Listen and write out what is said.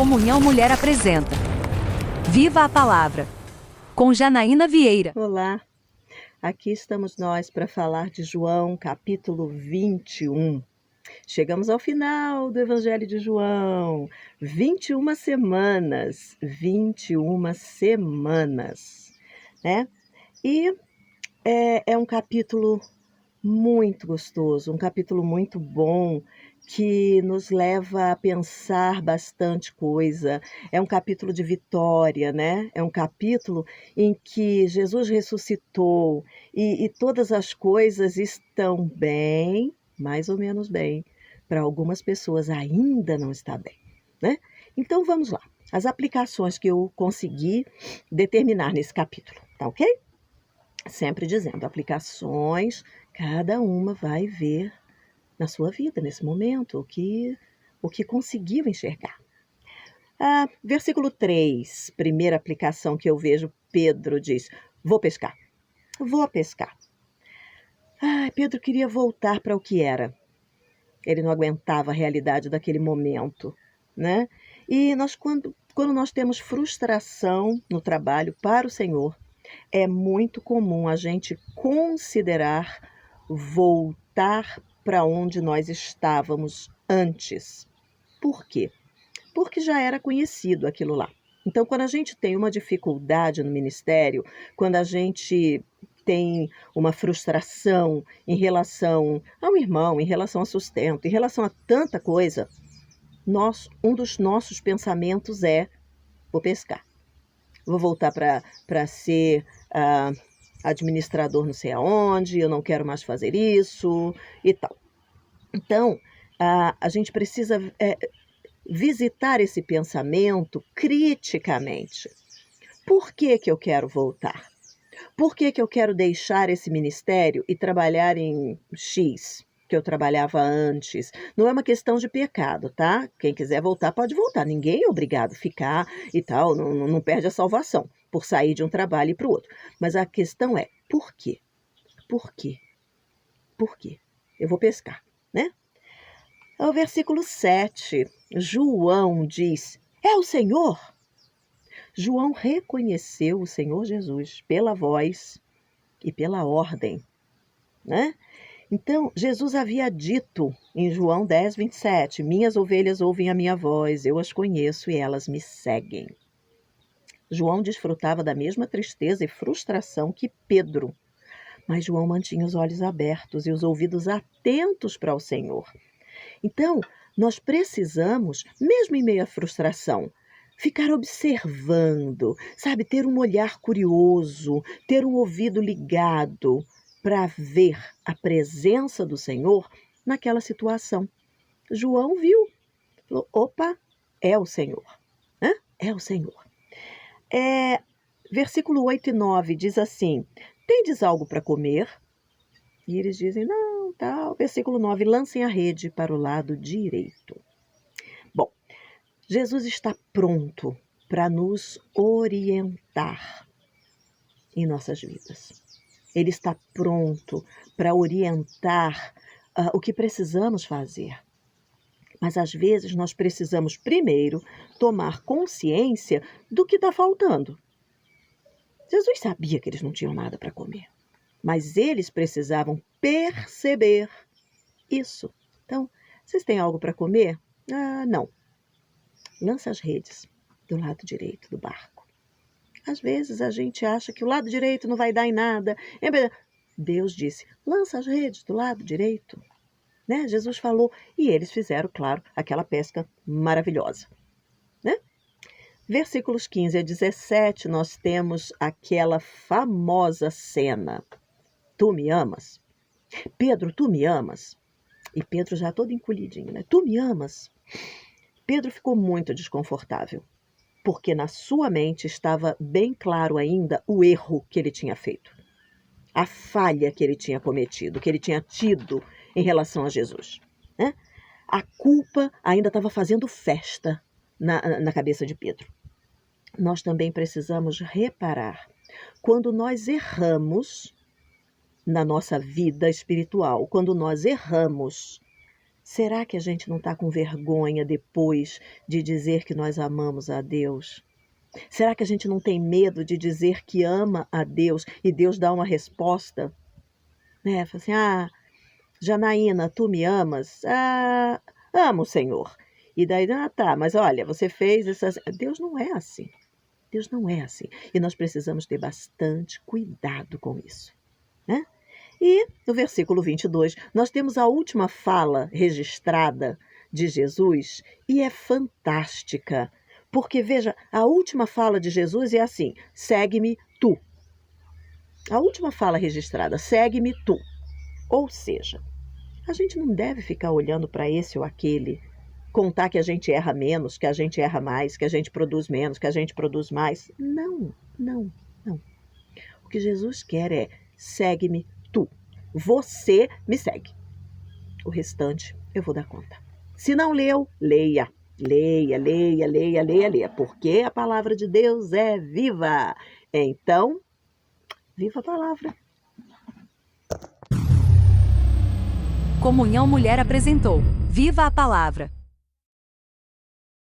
Comunhão Mulher apresenta Viva a Palavra, com Janaína Vieira. Olá, aqui estamos nós para falar de João, capítulo 21. Chegamos ao final do Evangelho de João. 21 semanas, né? E é um capítulo muito gostoso, um capítulo muito bom, que nos leva a pensar bastante coisa. É um capítulo de vitória, né? É um capítulo em que Jesus ressuscitou e todas as coisas estão bem, mais ou menos bem. Para algumas pessoas ainda não está bem, né? Então vamos lá. As aplicações que eu consegui determinar nesse capítulo, tá ok? Sempre dizendo, aplicações, cada uma vai ver na sua vida, nesse momento, o que conseguiu enxergar. Versículo 3, primeira aplicação que eu vejo, Pedro diz, vou pescar. Pedro queria voltar para o que era. Ele não aguentava a realidade daquele momento, né? E quando nós temos frustração no trabalho para o Senhor, é muito comum a gente considerar voltar para onde nós estávamos antes. Por quê? Porque já era conhecido aquilo lá. Então, quando a gente tem uma dificuldade no ministério, quando a gente tem uma frustração em relação ao irmão, em relação ao sustento, em relação a tanta coisa, um dos nossos pensamentos é: vou pescar. Vou voltar para ser administrador não sei aonde, eu não quero mais fazer isso e tal. Então, a gente precisa visitar esse pensamento criticamente. Por que eu quero voltar? Por que eu quero deixar esse ministério e trabalhar em X, que eu trabalhava antes? Não é uma questão de pecado, tá? Quem quiser voltar, pode voltar. Ninguém é obrigado a ficar e tal, não perde a salvação por sair de um trabalho e para o outro. Mas a questão é, por quê? Por quê? Por quê? Eu vou pescar, né? O versículo 7, João diz, é o Senhor? João reconheceu o Senhor Jesus pela voz e pela ordem, né? Então, Jesus havia dito em João 10, 27, minhas ovelhas ouvem a minha voz, eu as conheço e elas me seguem. João desfrutava da mesma tristeza e frustração que Pedro, mas João mantinha os olhos abertos e os ouvidos atentos para o Senhor. Então, nós precisamos, mesmo em meio à frustração, ficar observando, sabe, ter um olhar curioso, ter um ouvido ligado para ver a presença do Senhor naquela situação. João viu, falou, opa, é o Senhor, né? É o Senhor. Versículo 8 e 9 diz assim, tendes algo para comer? E eles dizem, não, tal. Versículo 9, lancem a rede para o lado direito. Bom, Jesus está pronto para nos orientar em nossas vidas. Ele está pronto para orientar o que precisamos fazer. Mas às vezes nós precisamos primeiro tomar consciência do que está faltando. Jesus sabia que eles não tinham nada para comer, mas eles precisavam perceber isso. Então, vocês têm algo para comer? Não. Lança as redes do lado direito do barco. Às vezes a gente acha que o lado direito não vai dar em nada. Deus disse, lança as redes do lado direito. Né? Jesus falou e eles fizeram, claro, aquela pesca maravilhosa. Né? Versículos 15 a 17, nós temos aquela famosa cena. Tu me amas? Pedro, tu me amas? E Pedro já todo encolhidinho, né? Tu me amas? Pedro ficou muito desconfortável, porque na sua mente estava bem claro ainda o erro que ele tinha feito, a falha que ele tinha cometido, que ele tinha tido em relação a Jesus, né? A culpa ainda estava fazendo festa na cabeça de Pedro. Nós também precisamos reparar, quando nós erramos na nossa vida espiritual, quando nós erramos Será que a gente não está com vergonha depois de dizer que nós amamos a Deus? Será que a gente não tem medo de dizer que ama a Deus e Deus dá uma resposta? Né? Fala assim, Janaína, tu me amas? Amo, Senhor. E daí, tá, mas olha, você fez essas... Deus não é assim. Deus não é assim. E nós precisamos ter bastante cuidado com isso, né? E no versículo 22, nós temos a última fala registrada de Jesus e é fantástica. Porque, veja, a última fala de Jesus é assim: segue-me tu. A última fala registrada, segue-me tu. Ou seja, a gente não deve ficar olhando para esse ou aquele, contar que a gente erra menos, que a gente erra mais, que a gente produz menos, que a gente produz mais. Não, não, não. O que Jesus quer é: segue-me tu. Você me segue. O restante eu vou dar conta. Se não leu, leia. Leia, leia, leia, leia, leia. Porque a palavra de Deus é viva. Então, viva a palavra. Comunhão Mulher apresentou Viva a Palavra.